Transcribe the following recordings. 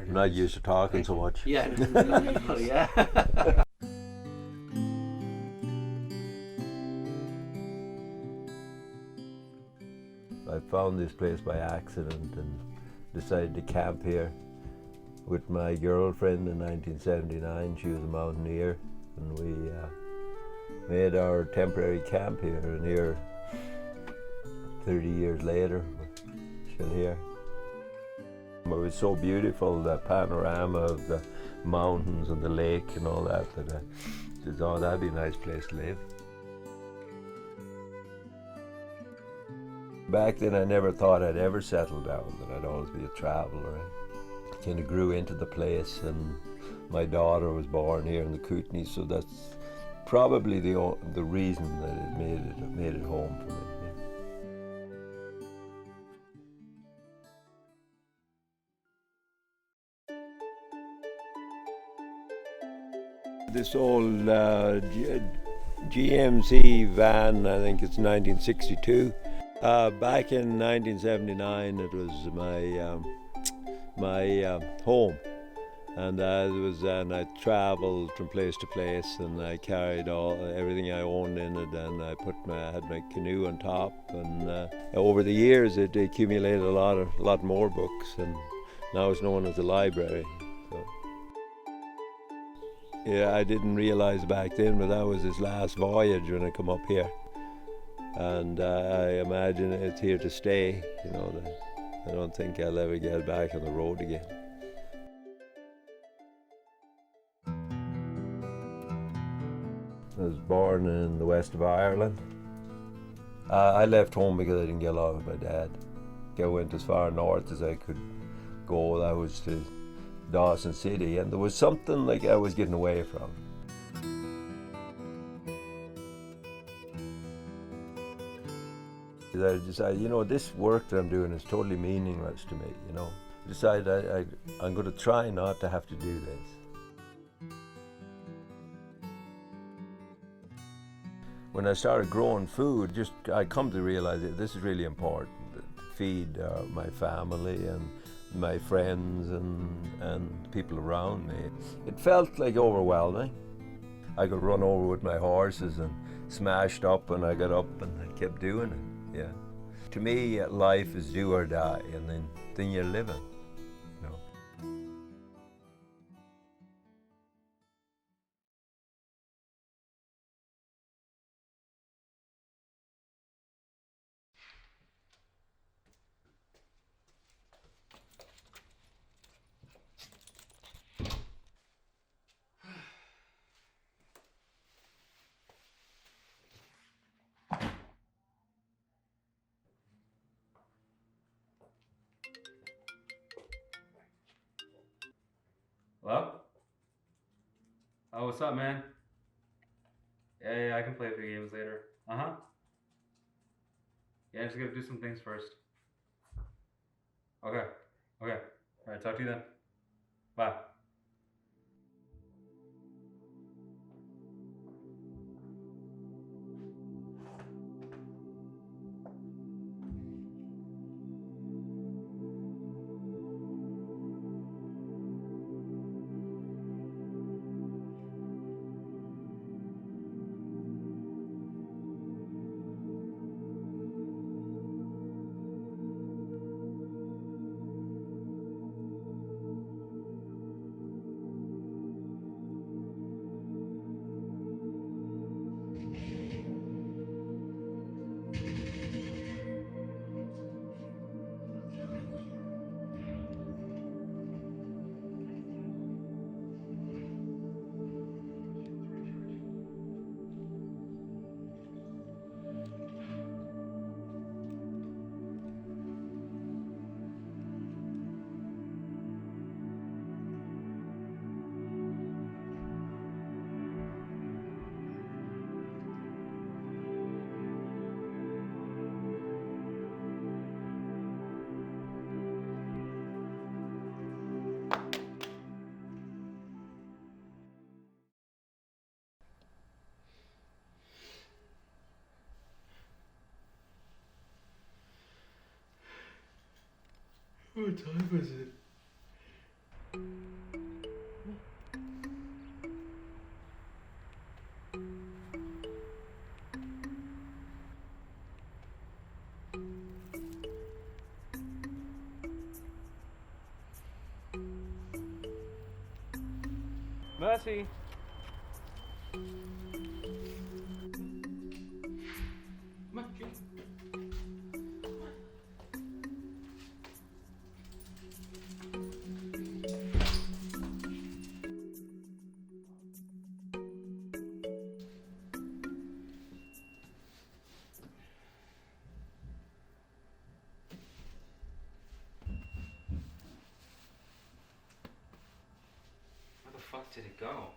I'm not used to talking so much. Yeah. Yeah. I found this place by accident and decided to camp here with my girlfriend in 1979. She was a mountaineer, and we made our temporary camp here. And here, 30 years later, we're still here. It was so beautiful, the panorama of the mountains and the lake and all that, that I said, oh, that'd be a nice place to live. Back then I never thought I'd ever settle down, that I'd always be a traveller. I kind of grew into the place, and my daughter was born here in the Kootenays, so that's probably the reason that it made it home for me. This old GMC van, I think it's 1962. Back in 1979, it was my home, and I travelled from place to place, and I carried everything I owned in it, and I had my canoe on top, and over the years it accumulated a lot more books, and now it's known as a library. So. Yeah, I didn't realise back then, but that was his last voyage when I come up here. And I imagine it's here to stay, you know. I don't think I'll ever get back on the road again. I was born in the west of Ireland. I left home because I didn't get along with my dad. I went as far north as I could go. That was to Dawson City, and there was something like I was getting away from. I decided, you know, this work that I'm doing is totally meaningless to me, you know. I decided I'm going to try not to have to do this. When I started growing food, I come to realize that this is really important, to feed my family and my friends and people around me. It felt like overwhelming. I could run over with my horses and smashed up, and I got up and I kept doing it. Yeah. To me, life is do or die, and then you're living. You know. Hello? Oh, what's up, man? Yeah, I can play a few games later. Uh-huh. Yeah, I just gotta do some things first. Okay. Okay. Alright, talk to you then. Bye. What time is it? Jesse. Come on, Jesse. Where the fuck did it go?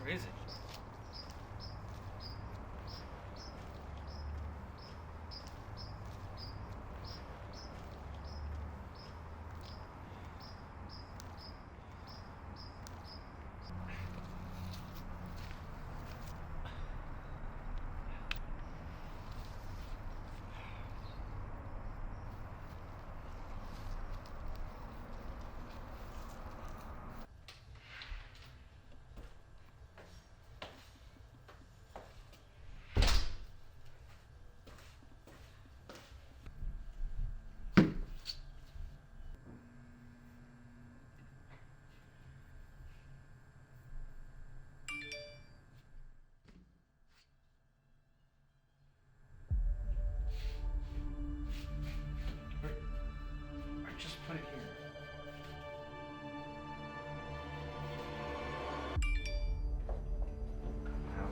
Where is it? I just put it here. How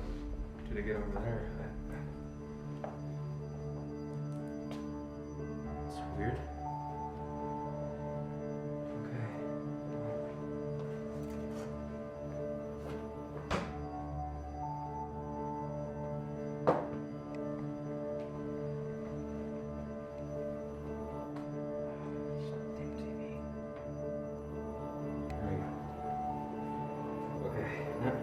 did it get over there? It's weird. Okay. Damn TV. There we go. Okay. Now.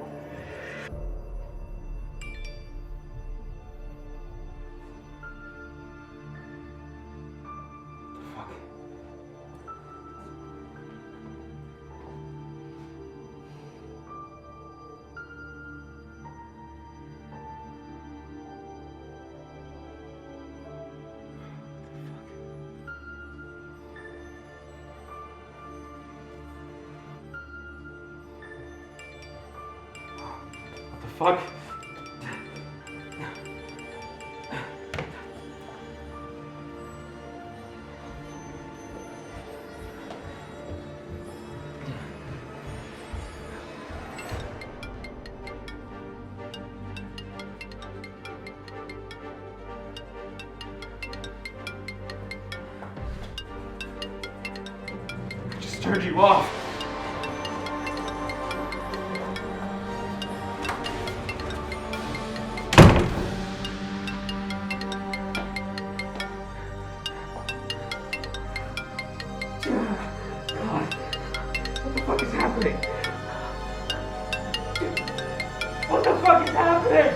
Fuck. What the fuck? I just turned you off. God, what the fuck is happening? What the fuck is happening?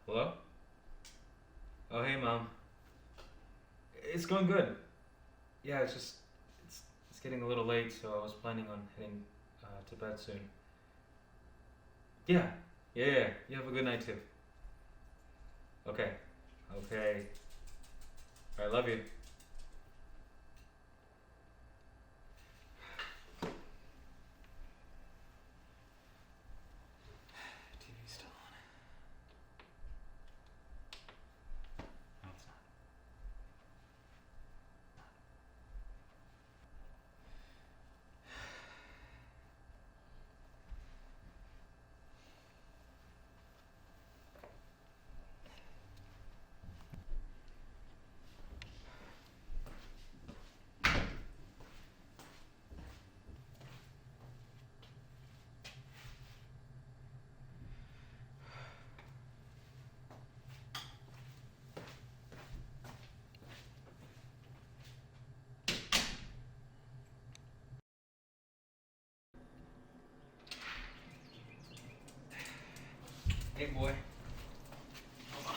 Hello? Oh, hey, Mom. It's going good. Yeah, it's getting a little late, so I was planning on heading to bed soon. Yeah. You have a good night too. Okay. I love you. TV's still on. No, it's not. Hey, boy. Hold on.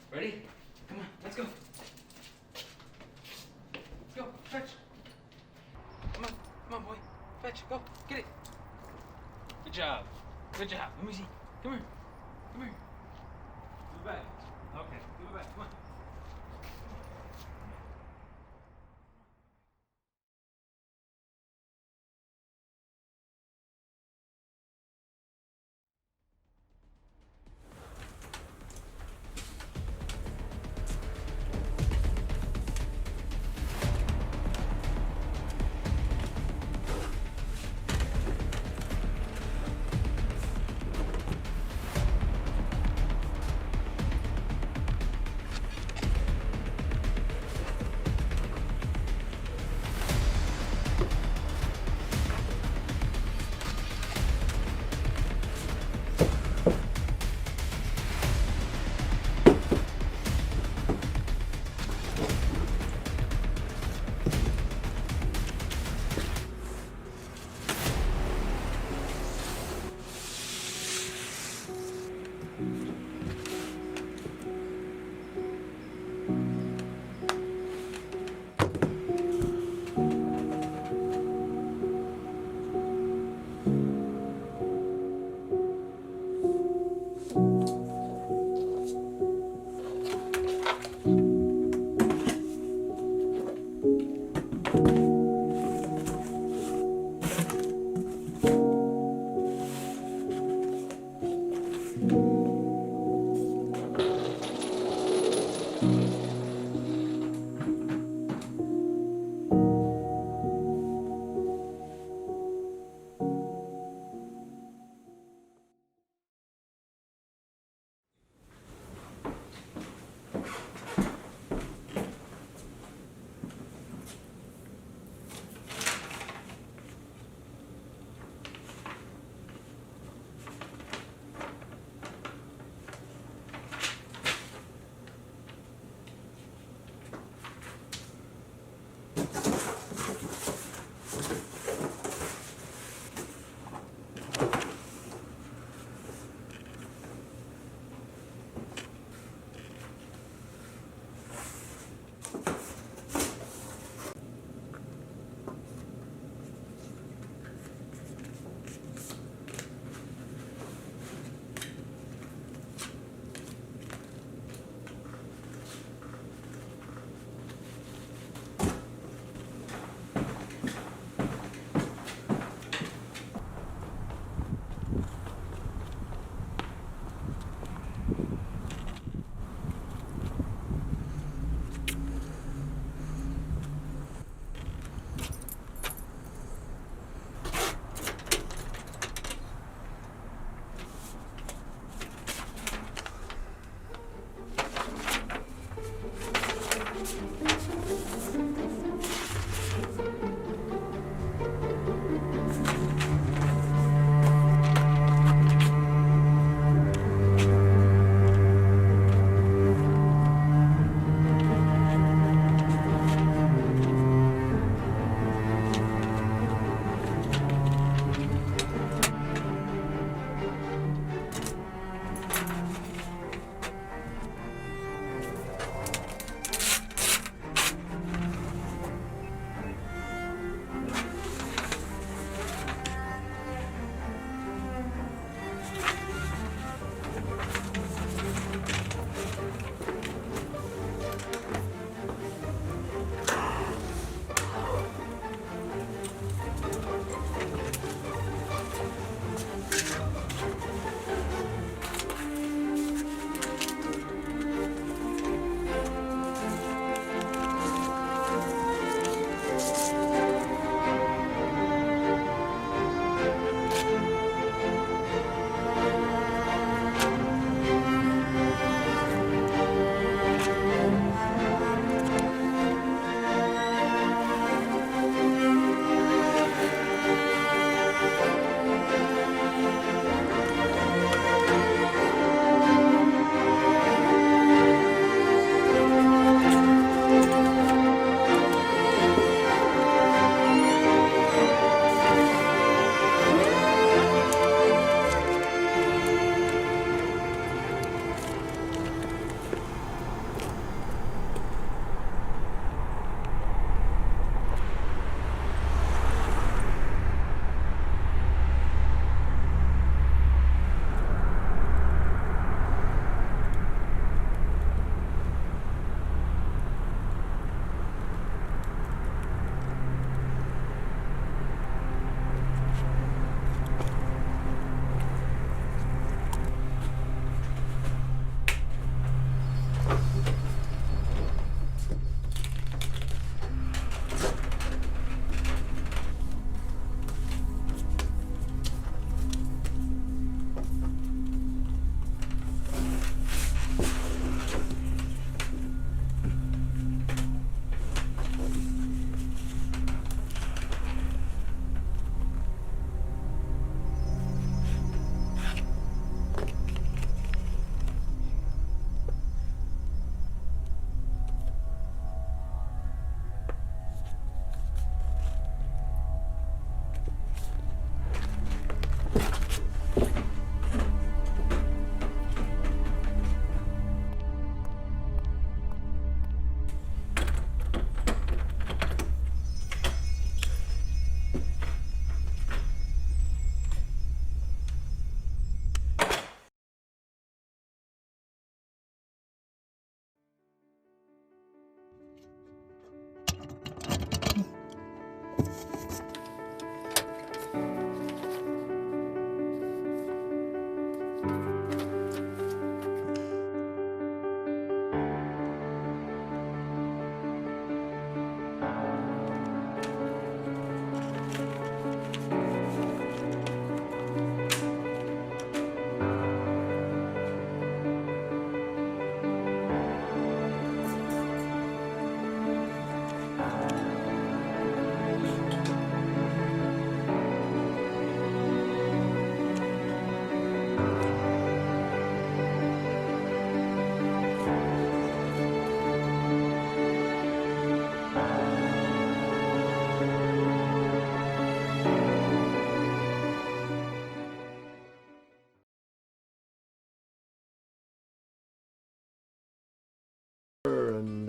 Ready? Come on, let's go. Go, fetch. Come on, boy. Fetch, go, get it. Good job. Good job. Let me see. Come here. Come here. Give it back. Okay, give it back. Come on.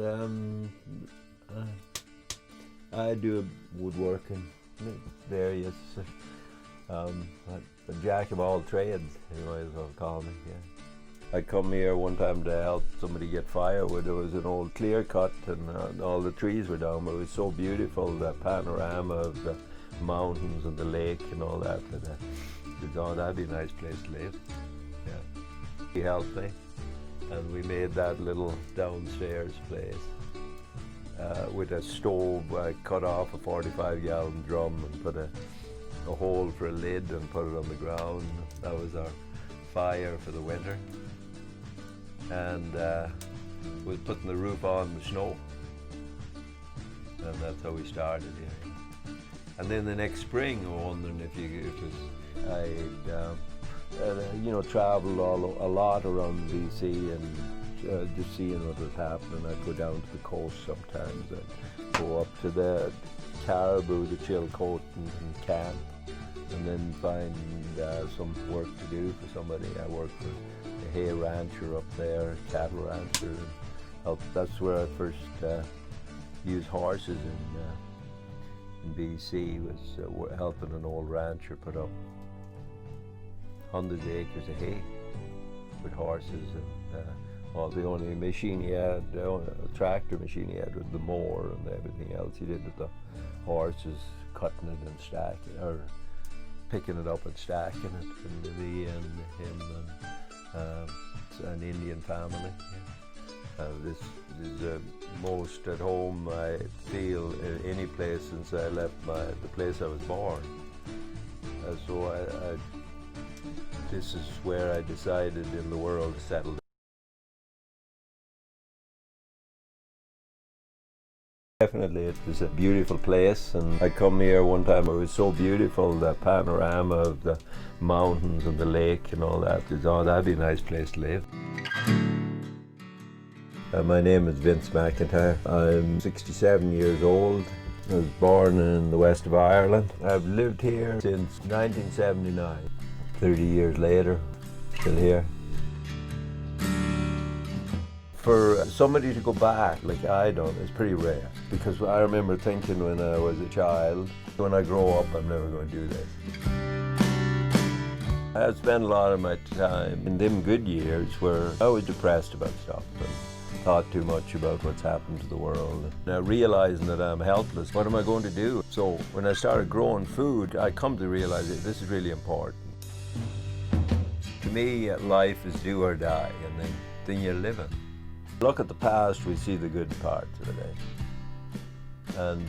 and I do woodworking, various. A jack of all trades, you might as well call me. Yeah. I come here one time to help somebody get firewood. There was an old clear cut, and all the trees were down, but it was so beautiful, the panorama of the mountains and the lake and all that. And we thought that'd be a nice place to live. Yeah. He helped me, and we made that little downstairs place with a stove. I cut off a 45-gallon drum and put a hole for a lid and put it on the ground. That was our fire for the winter. And was putting the roof on the snow. And that's how we started here. And then the next spring, I wondering I'd traveled a lot around BC and just seeing what was happening. I'd go down to the coast sometimes. I'd go up to the Caribou, the Chilcotin, and camp, and then find some work to do for somebody. I worked for a hay rancher up there, a cattle rancher. And that's where I first used horses in BC, was helping an old rancher put up 100 acres of hay with horses, and the only machine he had, a tractor machine he had, was the mower, and everything else he did with the horses, cutting it and stacking, or picking it up and stacking it. And me and him and an Indian family. Yeah. This is most at home I feel in any place since I left the place I was born. So this is where I decided in the world to settle down. Definitely, it was a beautiful place, and I come here one time. It was so beautiful, the panorama of the mountains and the lake and all that. I thought that'd be a nice place to live. My name is Vince McIntyre. I'm 67 years old. I was born in the west of Ireland. I've lived here since 1979. 30 years later, still here. For somebody to go back like I done is pretty rare, because I remember thinking when I was a child, when I grow up I'm never going to do this. I spent a lot of my time in them good years where I was depressed about stuff and thought too much about what's happened to the world. Now realizing that I'm helpless, what am I going to do? So when I started growing food, I come to realize that this is really important. To me, life is do or die, and then you're living. Look at the past, we see the good parts of it. And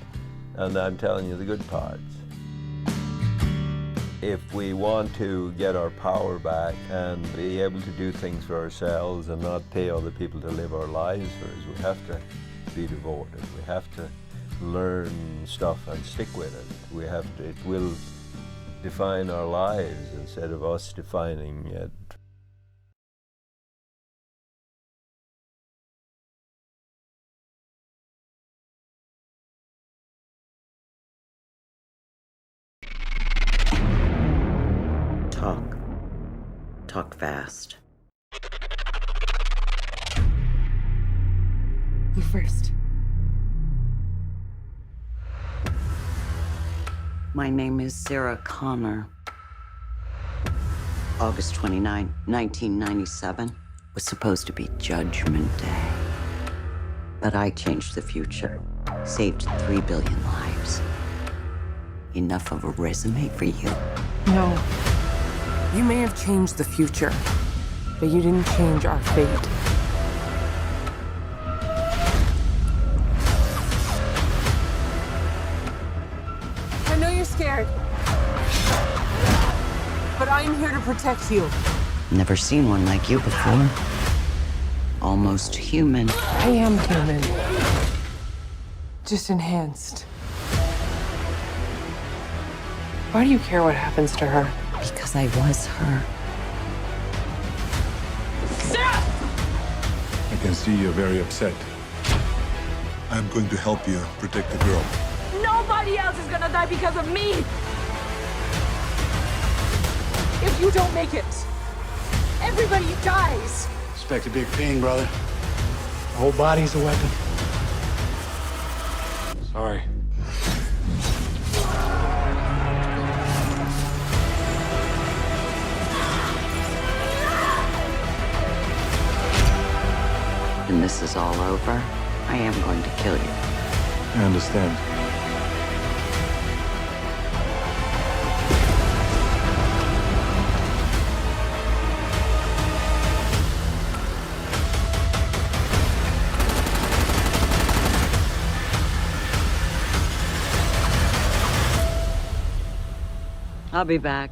I'm telling you the good parts. If we want to get our power back and be able to do things for ourselves and not pay other people to live our lives for us, we have to be devoted. We have to learn stuff and stick with it. It will define our lives instead of us defining it. Talk fast. You first. My name is Sarah Connor. August 29, 1997 was supposed to be Judgment Day. But I changed the future, saved 3 billion lives. Enough of a resume for you? No. You may have changed the future, but you didn't change our fate. I know you're scared, but I'm here to protect you. Never seen one like you before. Almost human. I am human. Just enhanced. Why do you care what happens to her? Because I was her. Sarah! I can see you're very upset. I'm going to help you protect the girl. Nobody else is gonna die because of me! If you don't make it, everybody dies! Expect a big pain, brother. The whole body's a weapon. Sorry. When this is all over, I am going to kill you. I understand. I'll be back.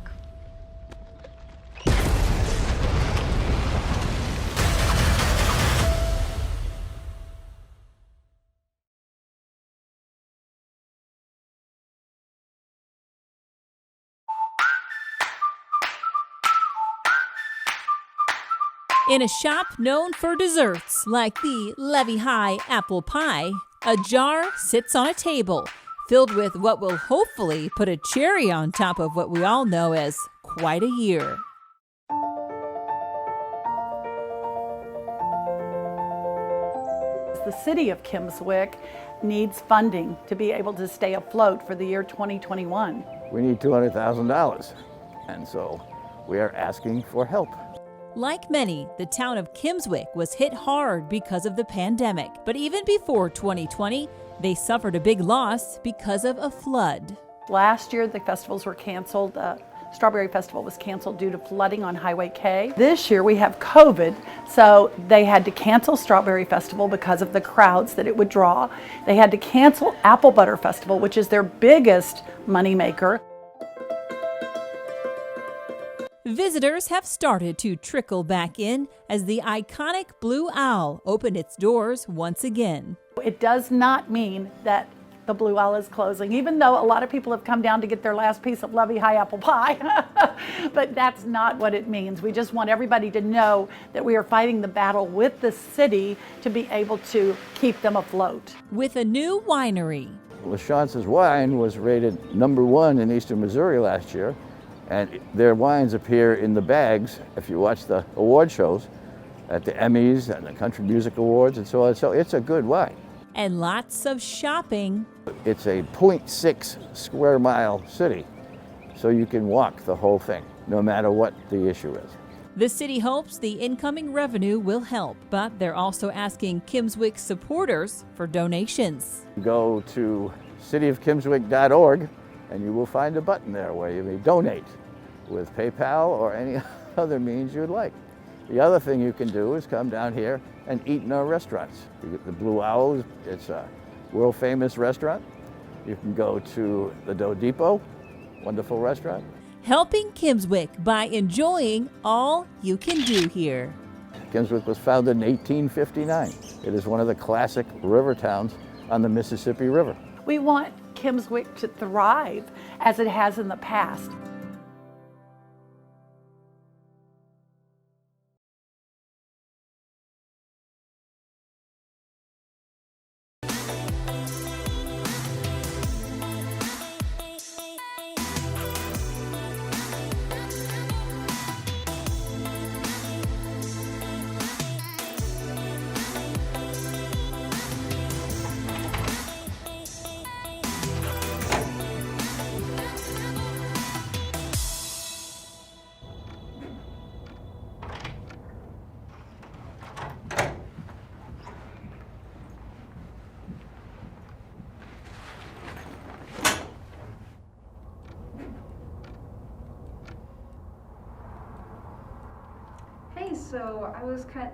In a shop known for desserts like the Levy High apple pie, a jar sits on a table filled with what will hopefully put a cherry on top of what we all know as quite a year. The city of Kimmswick needs funding to be able to stay afloat for the year 2021. We need $200,000, and so we are asking for help. Like many, the town of Kimmswick was hit hard because of the pandemic. But even before 2020, they suffered a big loss because of a flood. Last year, the festivals were canceled. Strawberry Festival was canceled due to flooding on Highway K. This year we have COVID, so they had to cancel Strawberry Festival because of the crowds that it would draw. They had to cancel Apple Butter Festival, which is their biggest moneymaker. Visitors have started to trickle back in as the iconic Blue Owl opened its doors once again. It does not mean that the Blue Owl is closing, even though a lot of people have come down to get their last piece of Levy High apple pie. But that's not what it means. We just want everybody to know that we are fighting the battle with the city to be able to keep them afloat. With a new winery. LaChance's wine was rated #1 in Eastern Missouri last year, and their wines appear in the bags if you watch the award shows at the Emmys and the Country Music Awards and so on. So it's a good wine. And lots of shopping. It's a 0.6 square mile city, so you can walk the whole thing, no matter what the issue is. The city hopes the incoming revenue will help, but they're also asking Kimmswick supporters for donations. Go to cityofkimmswick.org and you will find a button there where you may donate with PayPal or any other means you'd like. The other thing you can do is come down here and eat in our restaurants. You get the Blue Owl, it's a world famous restaurant. You can go to the Dough Depot, wonderful restaurant. Helping Kimmswick by enjoying all you can do here. Kimmswick was founded in 1859. It is one of the classic river towns on the Mississippi River. We want Kimmswick to thrive as it has in the past. Hey, so I was kind.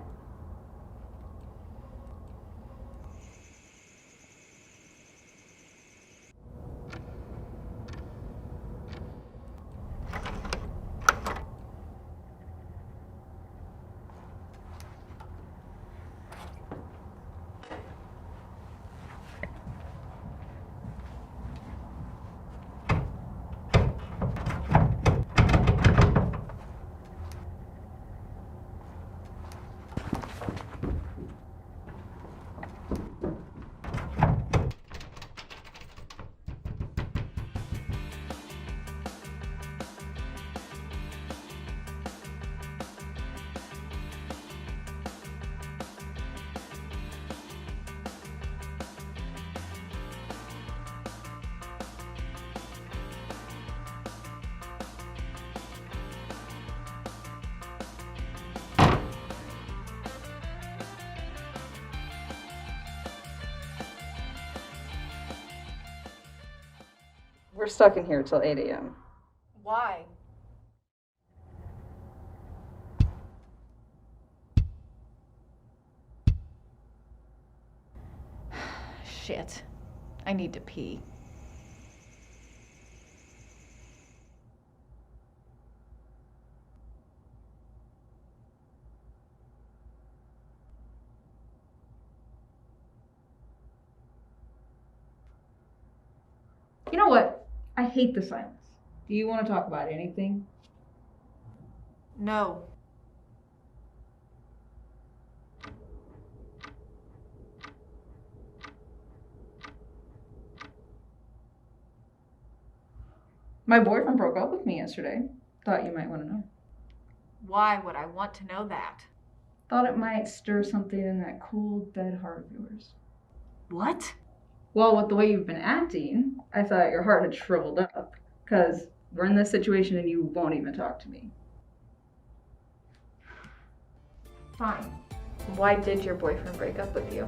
We're stuck in here till 8 a.m. Why? Shit. I need to pee. You know what? I hate the silence. Do you want to talk about anything? No. My boyfriend broke up with me yesterday. Thought you might want to know. Why would I want to know that? Thought it might stir something in that cold, dead heart of yours. What? Well, with the way you've been acting, I thought your heart had shriveled up. Because we're in this situation and you won't even talk to me. Fine. Why did your boyfriend break up with you?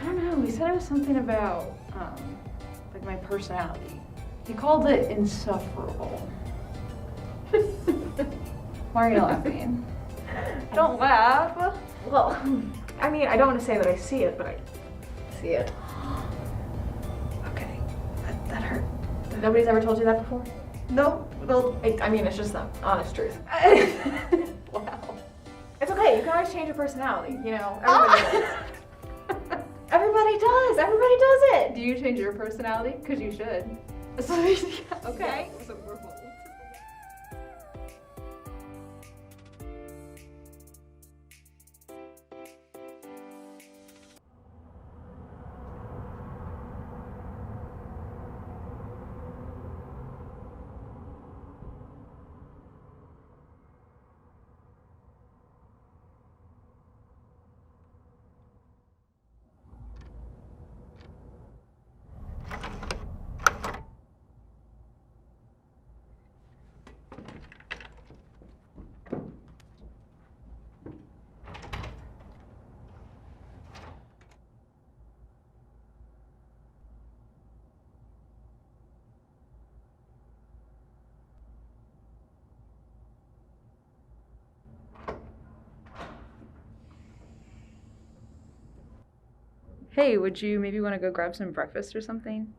I don't know. He said it was something about, like my personality. He called it insufferable. Why are you laughing? Don't laugh. Well, I mean, I don't want to say that I see it, but I see it. Okay, that hurt. Nobody's ever told you that before? No, well, I mean, it's just the honest truth. Wow. It's okay. You can always change your personality. You know, everybody does. Everybody does. Everybody does it. do you change your personality? Because you should. Okay. So we're both. Hey, would you maybe want to go grab some breakfast or something?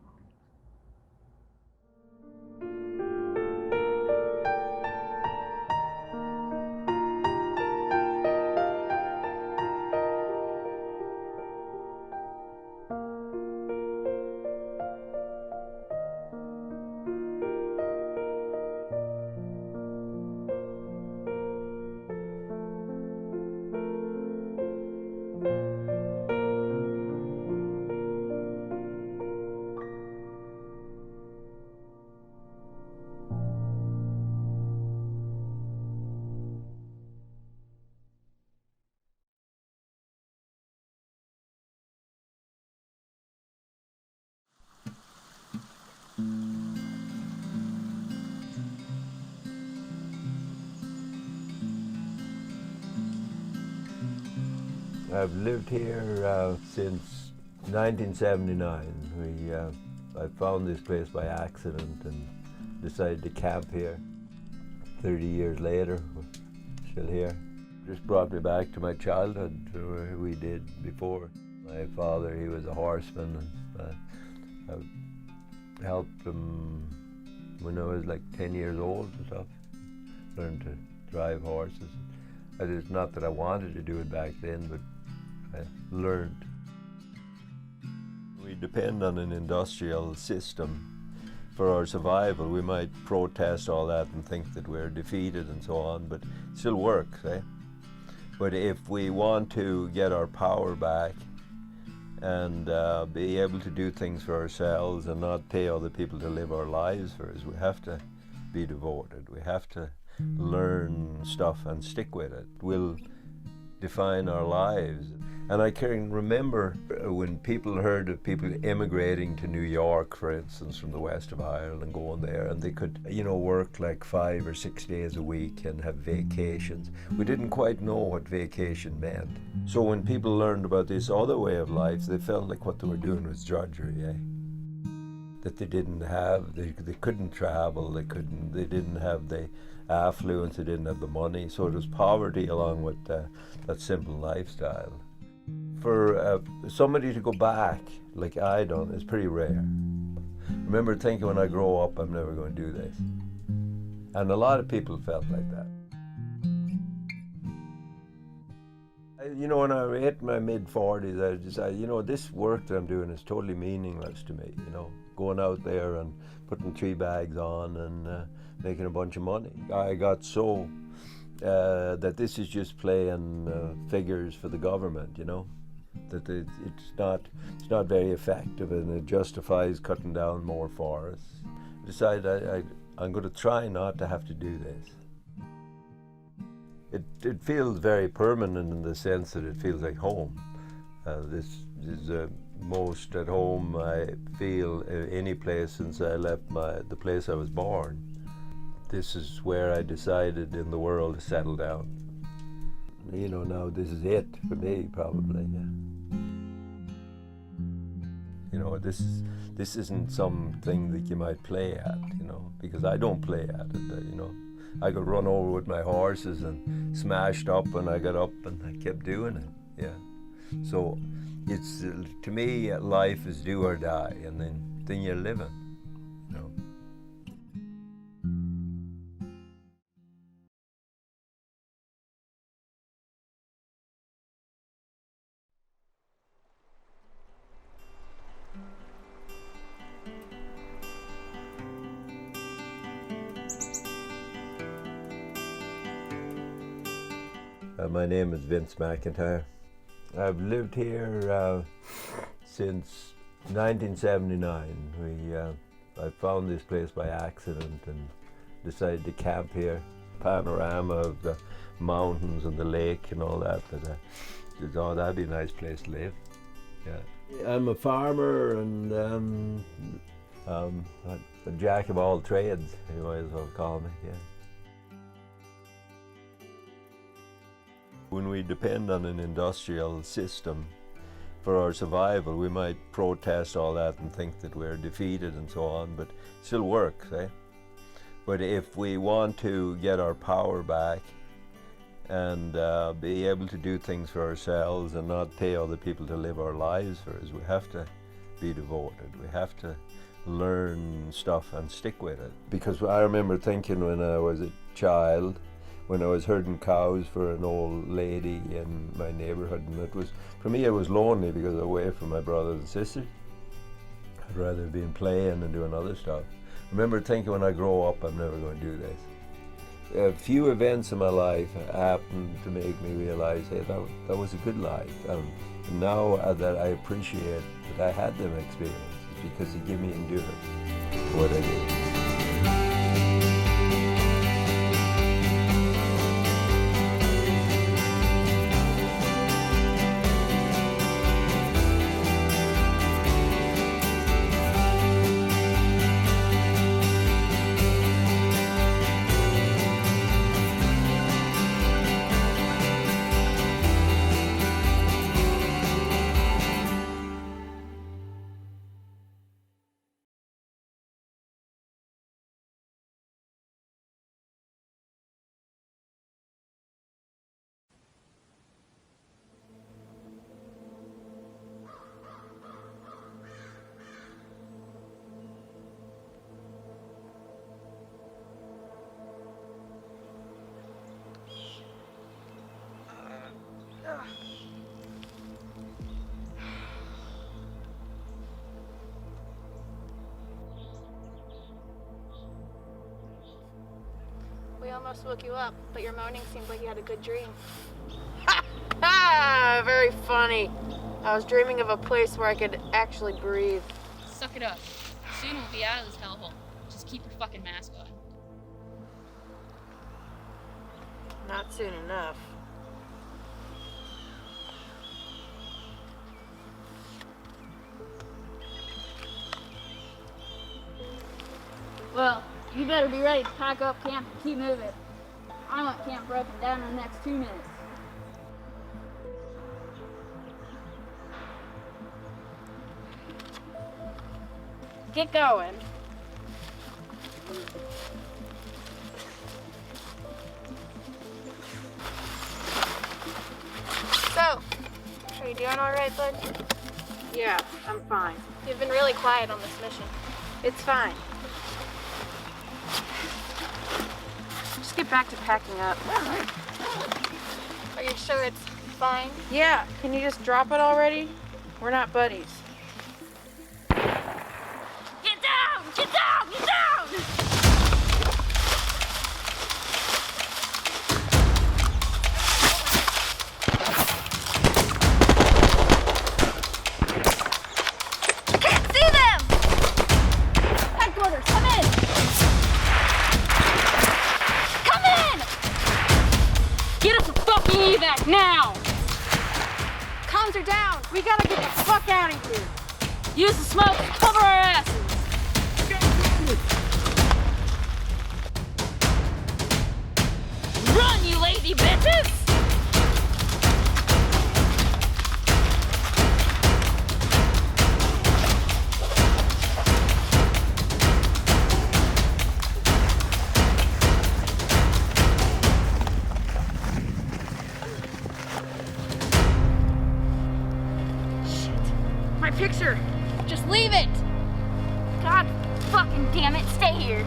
I've lived here since 1979. I found this place by accident and decided to camp here. 30 years later, we're still here. Just brought me back to my childhood, where we did before. My father, he was a horseman, and I helped him when I was like 10 years old and stuff. Learned to drive horses. It's not that I wanted to do it back then, but I learned. We depend on an industrial system for our survival. We might protest all that and think that we're defeated and so on, but it still works, eh? But if we want to get our power back and be able to do things for ourselves and not pay other people to live our lives for us, we have to be devoted. We have to learn stuff and stick with it. We'll define our lives. And I can remember when people heard of people immigrating to New York, for instance, from the west of Ireland and going there, and they could, work like 5 or 6 days a week and have vacations. We didn't quite know what vacation meant. So when people learned about this other way of life, they felt like what they were doing was drudgery, eh? that they didn't have. They couldn't travel. They didn't have the affluence. They didn't have the money. So it was poverty along with that simple lifestyle. For somebody to go back like I done is pretty rare. I remember thinking when I grow up, I'm never going to do this. And a lot of people felt like that. You know, when I hit my mid-40s, I decided, you know, this work that I'm doing is totally meaningless to me, you know, going out there and putting 3 bags on and making a bunch of money. I got so that this is just playing figures for the government, you know, that it's not very effective and it justifies cutting down more forests. I decided I'm going to try not to have to do this. It feels very permanent in the sense that it feels like home. This is the most at home I feel any place since I left the place I was born. This is where I decided in the world to settle down. You know, now this is it for me, probably. Yeah. You know, this isn't something that you might play at, you know, because I don't play at it, you know. I got run over with my horses and smashed up, and I got up and I kept doing it. Yeah. So it's to me, life is do or die, and then you're living. You know. My name is Vince McIntyre. I've lived here since 1979. I found this place by accident and decided to camp here. Panorama of the mountains and the lake and all that. Oh, that'd be a nice place to live. Yeah. I'm a farmer and a jack of all trades, you might as well call me. Yeah. When we depend on an industrial system for our survival, we might protest all that and think that we're defeated and so on, but it still works, eh? But if we want to get our power back and be able to do things for ourselves and not pay other people to live our lives for us, we have to be devoted. We have to learn stuff and stick with it. Because I remember thinking when I was a child, when I was herding cows for an old lady in my neighborhood, and it was, for me it was lonely because I was away from my brothers and sisters. I'd rather be playing and doing other stuff. I remember thinking when I grow up, I'm never going to do this. A few events in my life happened to make me realize, hey, that was a good life. And now that I appreciate that I had them experiences because they give me endurance for what I did. We almost woke you up, but your moaning seemed like you had a good dream. Ha! Very funny. I was dreaming of a place where I could actually breathe. Suck it up. Soon we'll be out of this hellhole. Just keep your fucking mask on. Not soon enough. Well, you better be ready to pack up camp and keep moving. I want camp broken down in the next 2 minutes. Get going. So, are you doing all right, bud? Yeah, I'm fine. You've been really quiet on this mission. It's fine. Just get back to packing up. Are you sure it's fine? Yeah, can you just drop it already? We're not buddies. Get down! Get down! Get down! Can't see them! Headquarters, come in! Come in! Get us a fucking evac now! Comms are down! We gotta get the fuck out of here! Use the smoke to cover our asses! Run, you lazy bitches! My picture! Just leave it! God fucking damn it, stay here.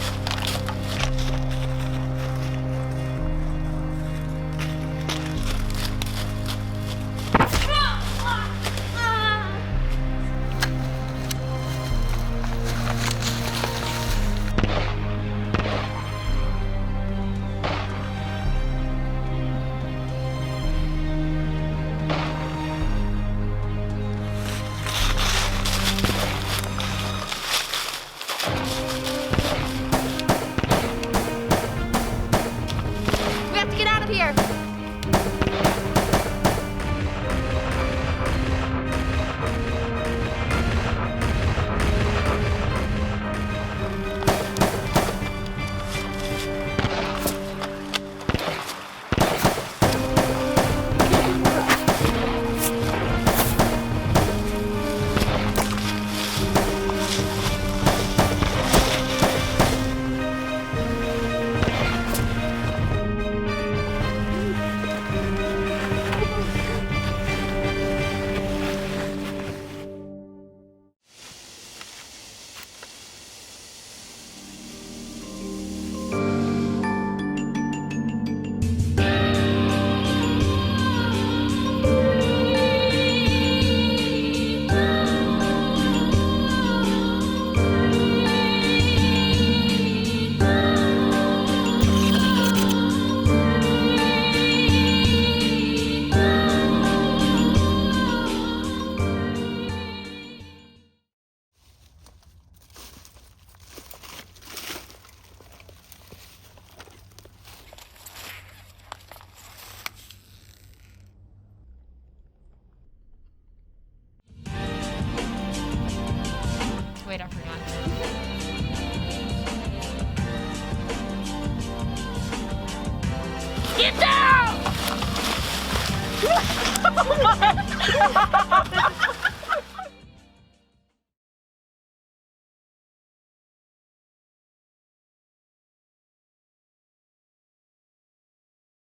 We have to get out of here! Wait, I forgot. Get down!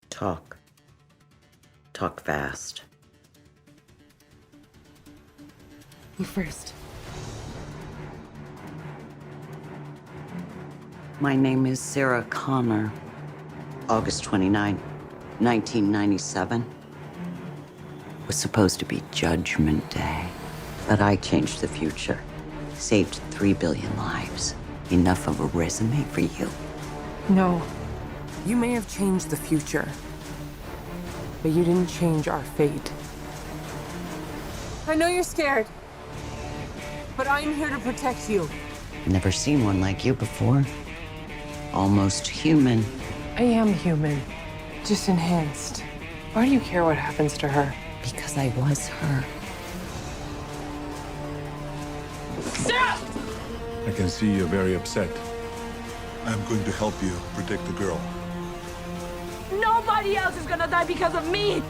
Talk. Talk fast. You first. My name is Sarah Connor. August 29, 1997 was supposed to be Judgment Day, but I changed the future. Saved 3 billion lives. Enough of a resume for you. No. You may have changed the future, but you didn't change our fate. I know you're scared, but I'm here to protect you. Never seen one like you before. Almost human. I am human, just enhanced. Why do you care what happens to her? Because I was her. Sarah! I can see you're very upset. I'm going to help you protect the girl. Nobody else is gonna die because of me!